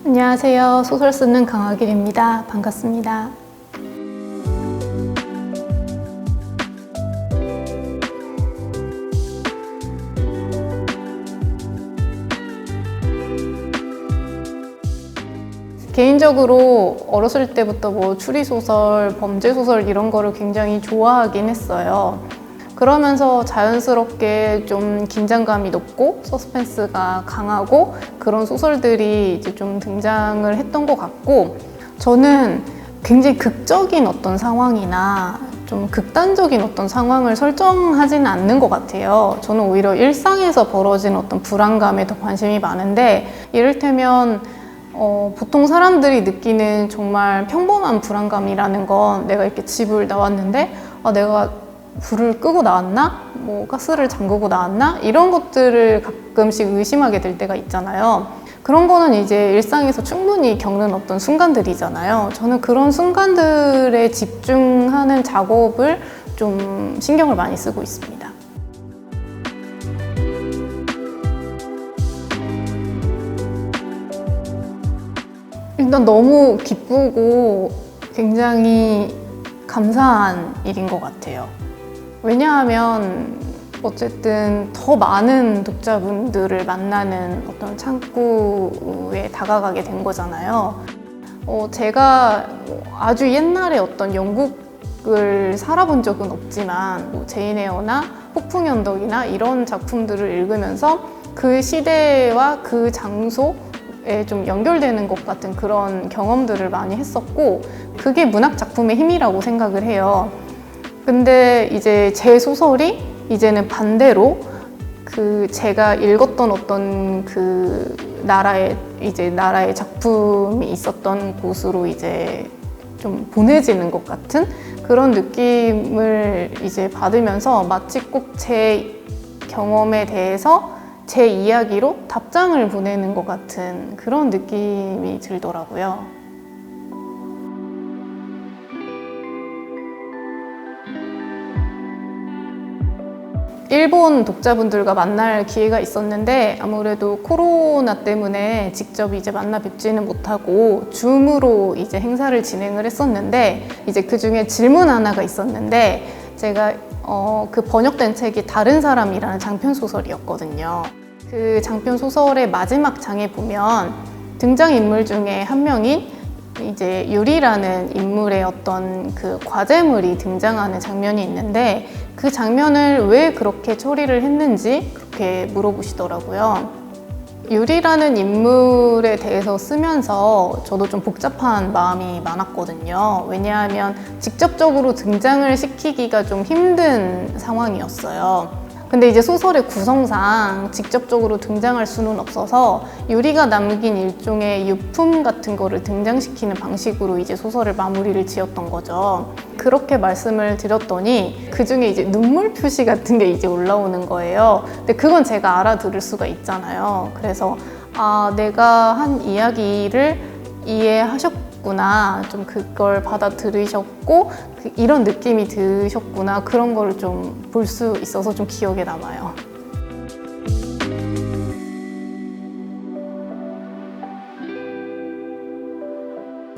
안녕하세요. 소설 쓰는 강하길입니다. 반갑습니다. 개인적으로 어렸을 때부터 뭐 추리소설, 범죄소설 이런 거를 굉장히 좋아하긴 했어요. 그러면서 자연스럽게 좀 긴장감이 높고 서스펜스가 강하고 그런 소설들이 이제 좀 등장을 했던 것 같고, 저는 굉장히 극적인 어떤 상황이나 좀 극단적인 어떤 상황을 설정하지는 않는 것 같아요. 저는 오히려 일상에서 벌어진 어떤 불안감에 더 관심이 많은데, 이를테면 보통 사람들이 느끼는 정말 평범한 불안감이라는 건 내가 이렇게 집을 나왔는데 내가 불을 끄고 나왔나? 뭐 가스를 잠그고 나왔나? 이런 것들을 가끔씩 의심하게 될 때가 있잖아요. 그런 거는 이제 일상에서 충분히 겪는 어떤 순간들이잖아요. 저는 그런 순간들에 집중하는 작업을 좀 신경을 많이 쓰고 있습니다. 일단 너무 기쁘고 굉장히 감사한 일인 것 같아요. 왜냐하면 어쨌든 더 많은 독자분들을 만나는 어떤 창구에 다가가게 된 거잖아요. 제가 아주 옛날에 어떤 영국을 살아본 적은 없지만 뭐 제인 에어나 폭풍연덕이나 이런 작품들을 읽으면서 그 시대와 그 장소에 좀 연결되는 것 같은 그런 경험들을 많이 했었고, 그게 문학 작품의 힘이라고 생각을 해요. 근데 이제 제 소설이 이제는 반대로 그 제가 읽었던 어떤 그 나라의 작품이 있었던 곳으로 이제 좀 보내지는 것 같은 그런 느낌을 이제 받으면서 마치 꼭 제 경험에 대해서 제 이야기로 답장을 보내는 것 같은 그런 느낌이 들더라고요. 일본 독자분들과 만날 기회가 있었는데 아무래도 코로나 때문에 직접 이제 만나 뵙지는 못하고 줌으로 이제 행사를 진행을 했었는데, 이제 그 중에 질문 하나가 있었는데, 제가 그 번역된 책이 다른 사람이라는 장편 소설이었거든요. 그 장편 소설의 마지막 장에 보면 등장인물 중에 한 명인 이제 유리라는 인물의 어떤 그 과제물이 등장하는 장면이 있는데, 그 장면을 왜 그렇게 처리를 했는지 그렇게 물어보시더라고요. 유리라는 인물에 대해서 쓰면서 저도 좀 복잡한 마음이 많았거든요. 왜냐하면 직접적으로 등장을 시키기가 좀 힘든 상황이었어요. 근데 이제 소설의 구성상 직접적으로 등장할 수는 없어서 유리가 남긴 일종의 유품 같은 거를 등장시키는 방식으로 이제 소설을 마무리를 지었던 거죠. 그렇게 말씀을 드렸더니 그 중에 이제 눈물 표시 같은 게 이제 올라오는 거예요. 근데 그건 제가 알아들을 수가 있잖아요. 그래서 내가 한 이야기를 이해하셨구나, 좀 그걸 받아들이셨고 이런 느낌이 드셨구나, 그런 걸 좀 볼 수 있어서 좀 기억에 남아요.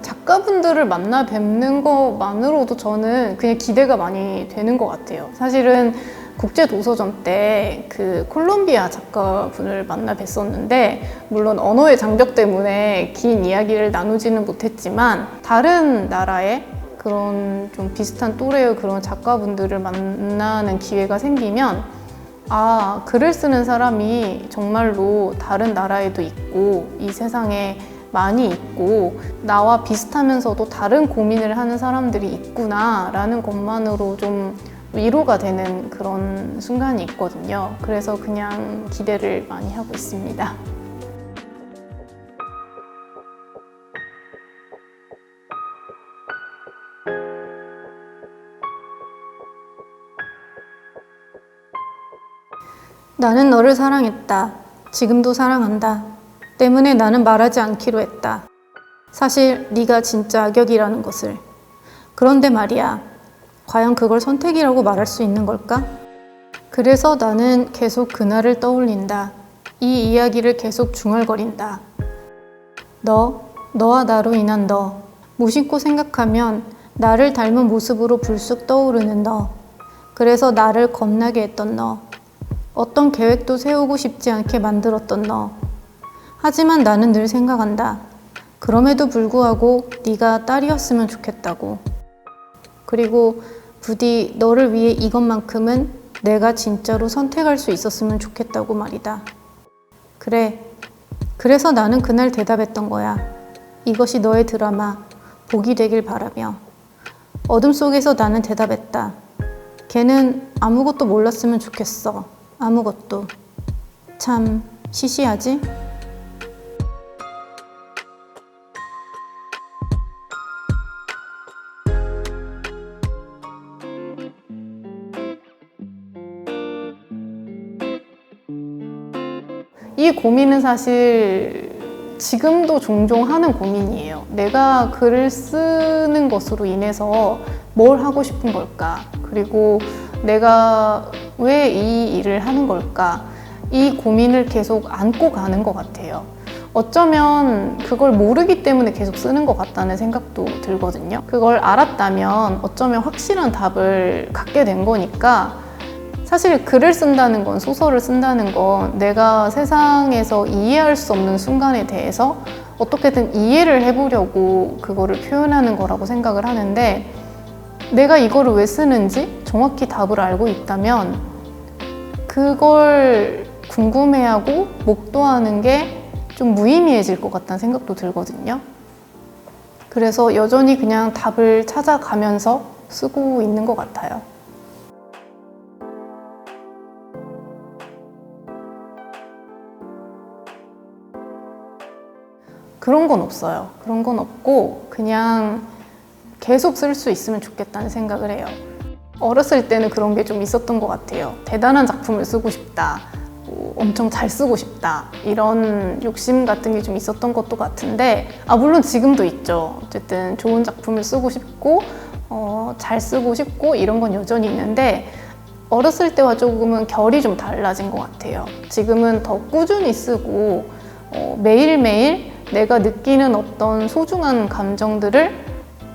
작가분들을 만나 뵙는 것만으로도 저는 그냥 기대가 많이 되는 것 같아요. 사실은 국제도서전 때 그 콜롬비아 작가분을 만나 뵀었는데, 물론 언어의 장벽 때문에 긴 이야기를 나누지는 못했지만 다른 나라의 그런 좀 비슷한 또래의 그런 작가분들을 만나는 기회가 생기면 글을 쓰는 사람이 정말로 다른 나라에도 있고 이 세상에 많이 있고 나와 비슷하면서도 다른 고민을 하는 사람들이 있구나 라는 것만으로 좀 위로가 되는 그런 순간이 있거든요. 그래서 그냥 기대를 많이 하고 있습니다. 나는 너를 사랑했다. 지금도 사랑한다. 때문에 나는 말하지 않기로 했다. 사실 네가 진짜 악역이라는 것을. 그런데 말이야, 과연 그걸 선택이라고 말할 수 있는 걸까? 그래서 나는 계속 그날을 떠올린다. 이 이야기를 계속 중얼거린다. 너와 나로 인한 너. 무심코 생각하면 나를 닮은 모습으로 불쑥 떠오르는 너. 그래서 나를 겁나게 했던 너. 어떤 계획도 세우고 싶지 않게 만들었던 너. 하지만 나는 늘 생각한다. 그럼에도 불구하고 네가 딸이었으면 좋겠다고. 그리고 부디 너를 위해 이것만큼은 내가 진짜로 선택할 수 있었으면 좋겠다고 말이다. 그래. 그래서 나는 그날 대답했던 거야. 이것이 너의 드라마, 복이 되길 바라며. 어둠 속에서 나는 대답했다. 걔는 아무것도 몰랐으면 좋겠어. 아무것도. 참 시시하지? 이 고민은 사실 지금도 종종 하는 고민이에요. 내가 글을 쓰는 것으로 인해서 뭘 하고 싶은 걸까? 그리고 내가 왜 이 일을 하는 걸까? 이 고민을 계속 안고 가는 것 같아요. 어쩌면 그걸 모르기 때문에 계속 쓰는 것 같다는 생각도 들거든요. 그걸 알았다면 어쩌면 확실한 답을 갖게 된 거니까 사실 글을 쓴다는 건, 소설을 쓴다는 건 내가 세상에서 이해할 수 없는 순간에 대해서 어떻게든 이해를 해보려고 그거를 표현하는 거라고 생각을 하는데, 내가 이거를 왜 쓰는지 정확히 답을 알고 있다면 그걸 궁금해하고 목도하는 게 좀 무의미해질 것 같다는 생각도 들거든요. 그래서 여전히 그냥 답을 찾아가면서 쓰고 있는 것 같아요. 그런 건 없어요. 그런 건 없고 그냥 계속 쓸 수 있으면 좋겠다는 생각을 해요. 어렸을 때는 그런 게 좀 있었던 것 같아요. 대단한 작품을 쓰고 싶다. 엄청 잘 쓰고 싶다. 이런 욕심 같은 게 좀 있었던 것도 같은데, 물론 지금도 있죠. 어쨌든 좋은 작품을 쓰고 싶고 잘 쓰고 싶고 이런 건 여전히 있는데, 어렸을 때와 조금은 결이 좀 달라진 것 같아요. 지금은 더 꾸준히 쓰고 매일매일 내가 느끼는 어떤 소중한 감정들을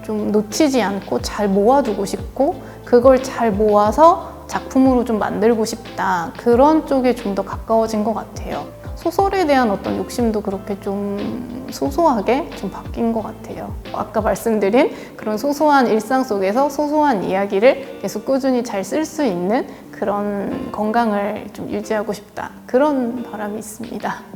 좀 놓치지 않고 잘 모아두고 싶고, 그걸 잘 모아서 작품으로 좀 만들고 싶다. 그런 쪽에 좀 더 가까워진 것 같아요. 소설에 대한 어떤 욕심도 그렇게 좀 소소하게 좀 바뀐 것 같아요. 아까 말씀드린 그런 소소한 일상 속에서 소소한 이야기를 계속 꾸준히 잘 쓸 수 있는 그런 건강을 좀 유지하고 싶다. 그런 바람이 있습니다.